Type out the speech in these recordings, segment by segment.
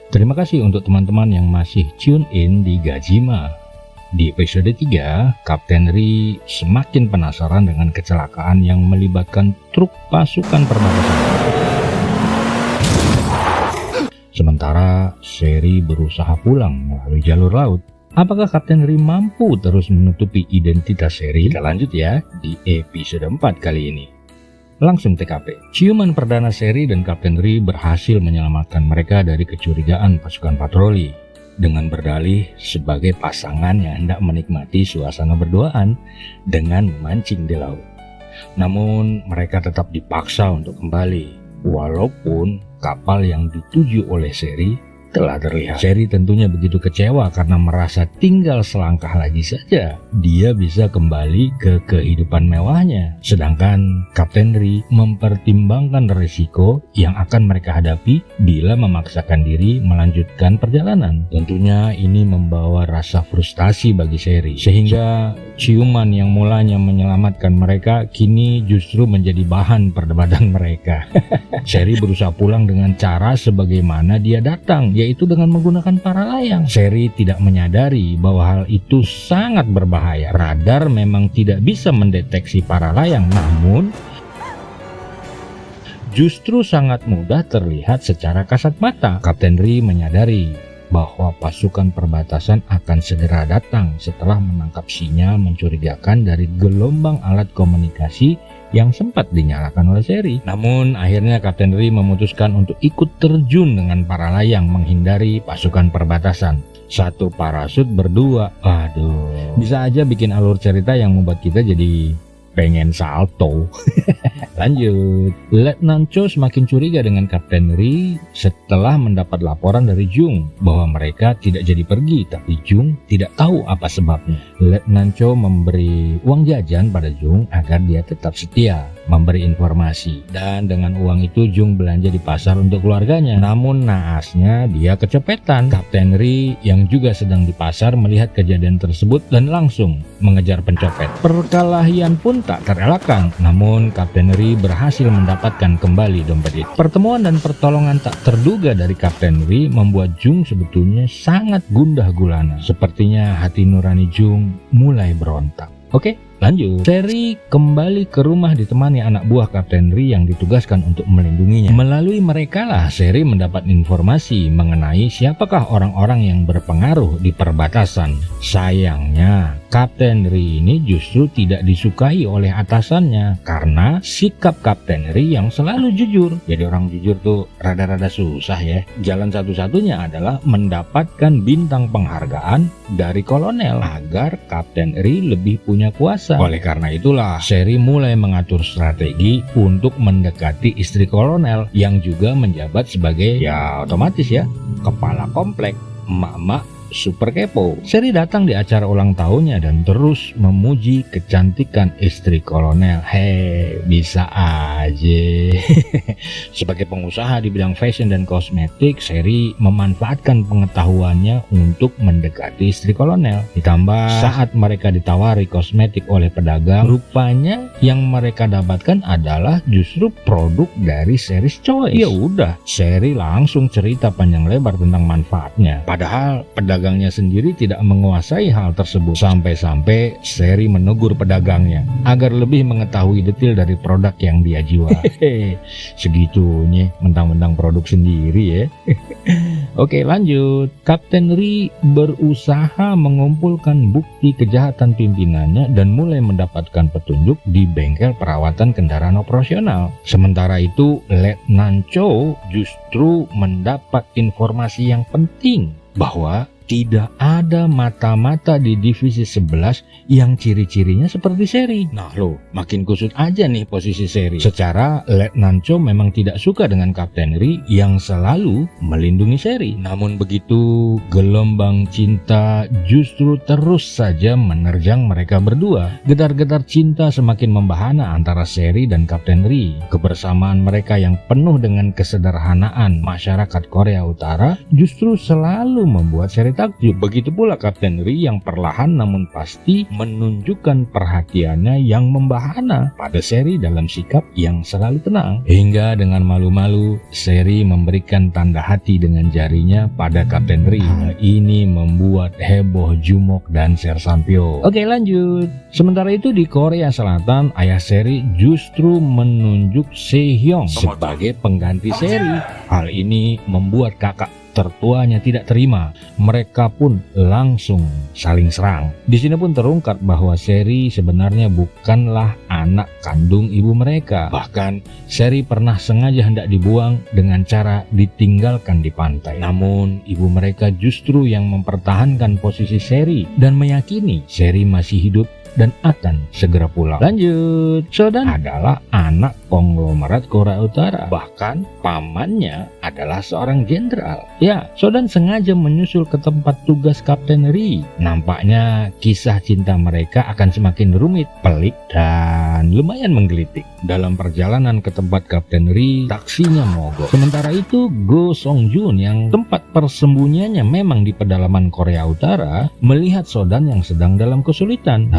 Terima kasih untuk teman-teman yang masih tune in di Gajima. Di episode 3, Kapten Ri semakin penasaran dengan kecelakaan yang melibatkan truk pasukan perbatasan. Sementara Sherry berusaha pulang melalui jalur laut. Apakah Kapten Ri mampu terus menutupi identitas Sherry? Kita lanjut ya di episode 4 kali ini. Langsung TKP. Ciuman perdana Sherry dan Kapten Ri berhasil menyelamatkan mereka dari kecurigaan pasukan patroli dengan berdalih sebagai pasangan yang hendak menikmati suasana berduaan dengan memancing di laut. Namun mereka tetap dipaksa untuk kembali walaupun kapal yang dituju oleh Sherry telah terlihat. Sherry tentunya begitu kecewa karena merasa tinggal selangkah lagi saja dia bisa kembali ke kehidupan mewahnya. Sedangkan Kapten Ri mempertimbangkan risiko yang akan mereka hadapi bila memaksakan diri melanjutkan perjalanan. Tentunya ini membawa rasa frustasi bagi Sherry, sehingga ciuman yang mulanya menyelamatkan mereka kini justru menjadi bahan perdebatan mereka. Sherry berusaha pulang dengan cara sebagaimana dia datang, yaitu dengan menggunakan para layang. Sherry tidak menyadari bahwa hal itu sangat berbahaya. Radar memang tidak bisa mendeteksi para layang, namun justru sangat mudah terlihat secara kasat mata. Kapten Ri menyadari bahwa pasukan perbatasan akan segera datang setelah menangkap sinyal mencurigakan dari gelombang alat komunikasi yang sempat dinyalakan oleh Sherry. Namun akhirnya Kapten Ri memutuskan untuk ikut terjun dengan para layang menghindari pasukan perbatasan. Satu parasut berdua, aduh, bisa aja bikin alur cerita yang membuat kita jadi pengen salto. Lanjut, Letnan Cho semakin curiga dengan Kapten Ri setelah mendapat laporan dari Jung bahwa mereka tidak jadi pergi, tapi Jung tidak tahu apa sebabnya. Letnan Cho memberi uang jajan pada Jung agar dia tetap setia memberi informasi, dan dengan uang itu Jung belanja di pasar untuk keluarganya. Namun naasnya dia kecopetan. Kapten Ri yang juga sedang di pasar melihat kejadian tersebut dan langsung mengejar pencopet. Perkelahian pun tak terelakkan, namun Kapten Ri berhasil mendapatkan kembali dompet itu. Pertemuan dan pertolongan tak terduga dari Kapten Ri membuat Jung sebetulnya sangat gundah gulana. Sepertinya hati nurani Jung mulai berontak. Oke, lanjut. Sherry kembali ke rumah ditemani anak buah Kapten Ri yang ditugaskan untuk melindunginya. Melalui mereka lah Sherry mendapat informasi mengenai siapakah orang-orang yang berpengaruh di perbatasan. Sayangnya Kapten Ri ini justru tidak disukai oleh atasannya karena sikap Kapten Ri yang selalu jujur. Jadi orang jujur tuh rada-rada susah ya. Jalan satu-satunya adalah mendapatkan bintang penghargaan dari kolonel agar Kapten Ri lebih punya kuasa. Oleh karena itulah Sherry mulai mengatur strategi untuk mendekati istri kolonel yang juga menjabat sebagai ya otomatis ya kepala komplek, emak-emak super kepo. Sherry datang di acara ulang tahunnya dan terus memuji kecantikan istri kolonel. Hei, bisa aja. Sebagai pengusaha di bidang fashion dan kosmetik, Sherry memanfaatkan pengetahuannya untuk mendekati istri kolonel. Ditambah saat mereka ditawari kosmetik oleh pedagang, rupanya yang mereka dapatkan adalah justru produk dari Sherry's Choice. Ya udah, Sherry langsung cerita panjang lebar tentang manfaatnya. Padahal pedagangnya sendiri tidak menguasai hal tersebut. Sampai-sampai Sherry menegur pedagangnya agar lebih mengetahui detail dari produk yang dia jual. Segitunya mentang-mentang produk sendiri ya. Oke, lanjut. Kapten Ri berusaha mengumpulkan bukti kejahatan pimpinannya dan mulai mendapatkan petunjuk di bengkel perawatan kendaraan operasional. Sementara itu Letnan Cho justru mendapat informasi yang penting bahwa tidak ada mata-mata di divisi 11 yang ciri-cirinya seperti Sherry. Nah loh, makin kusut aja nih posisi Sherry. Secara Letnan Cho memang tidak suka dengan Kapten Ri yang selalu melindungi Sherry. Namun begitu, gelombang cinta justru terus saja menerjang mereka berdua. Gedar-gedar cinta semakin membahana antara Sherry dan Kapten Ri. Kebersamaan mereka yang penuh dengan kesederhanaan masyarakat Korea Utara justru selalu membuat Sherry takjub. Begitu pula Kapten Ri yang perlahan namun pasti menunjukkan perhatiannya yang membahana pada Seri dalam sikap yang selalu tenang. Hingga dengan malu-malu, Seri memberikan tanda hati dengan jarinya pada Kapten Ri. Ini membuat heboh Jumok dan Sersampio. Oke, lanjut. Sementara itu di Korea Selatan, ayah Seri justru menunjuk Sehyung sebagai pengganti Seri. Hal ini membuat kakak tertuanya tidak terima. Mereka pun langsung saling serang. Di sini pun terungkap bahwa Seri sebenarnya bukanlah anak kandung ibu mereka. Bahkan Seri pernah sengaja hendak dibuang dengan cara ditinggalkan di pantai. Namun ibu mereka justru yang mempertahankan posisi Seri dan meyakini Seri masih hidup dan akan segera pulang. Lanjut, Sodan adalah anak konglomerat Korea Utara. Bahkan pamannya adalah seorang jenderal. Ya, Sodan sengaja menyusul ke tempat tugas Kapten Ri. Nampaknya kisah cinta mereka akan semakin rumit, pelik, dan lumayan menggelitik. Dalam perjalanan ke tempat Kapten Ri, taksinya mogok. Sementara itu, Go Song Jun yang tempat persembunyiannya memang di pedalaman Korea Utara, melihat Sodan yang sedang dalam kesulitan.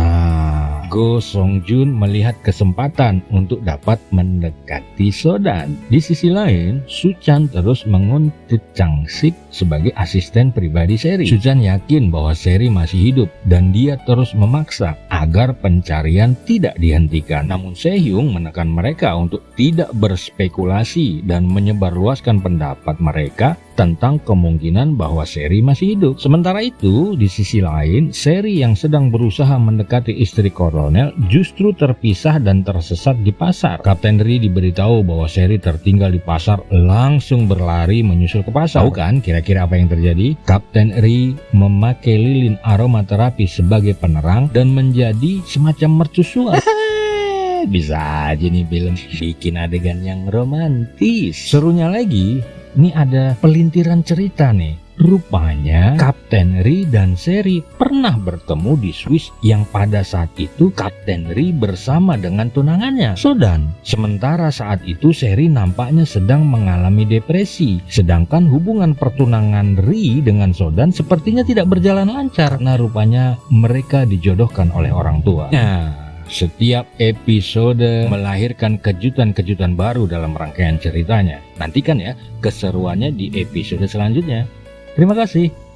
Go Song Jun melihat kesempatan untuk dapat mendekati Sodan. Di sisi lain, Su Chan terus menguntit Chang Sik sebagai asisten pribadi Seri. Su Chan yakin bahwa Seri masih hidup dan dia terus memaksa agar pencarian tidak dihentikan. Namun Sehyung menekan mereka untuk tidak berspekulasi dan menyebarluaskan pendapat mereka tentang kemungkinan bahwa Seri masih hidup. Sementara itu, di sisi lain, Seri yang sedang berusaha mendekati istri kolonel justru terpisah dan tersesat di pasar. Kapten Ri diberitahu bahwa Seri tertinggal di pasar, langsung berlari menyusul ke pasar. Tahu kan kira-kira apa yang terjadi? Kapten Ri memakai lilin aromaterapi sebagai penerang dan menjadi semacam mercusuar. Bisa aja nih film bikin adegan yang romantis. Serunya lagi, ini ada pelintiran cerita nih. Rupanya Kapten Ri dan Seri pernah bertemu di Swiss yang pada saat itu Kapten Ri bersama dengan tunangannya, Sodan. Sementara saat itu Seri nampaknya sedang mengalami depresi. Sedangkan hubungan pertunangan Ri dengan Sodan sepertinya tidak berjalan lancar karena rupanya mereka dijodohkan oleh orang tua. Setiap episode melahirkan kejutan-kejutan baru dalam rangkaian ceritanya. Nantikan ya keseruannya di episode selanjutnya. Terima kasih.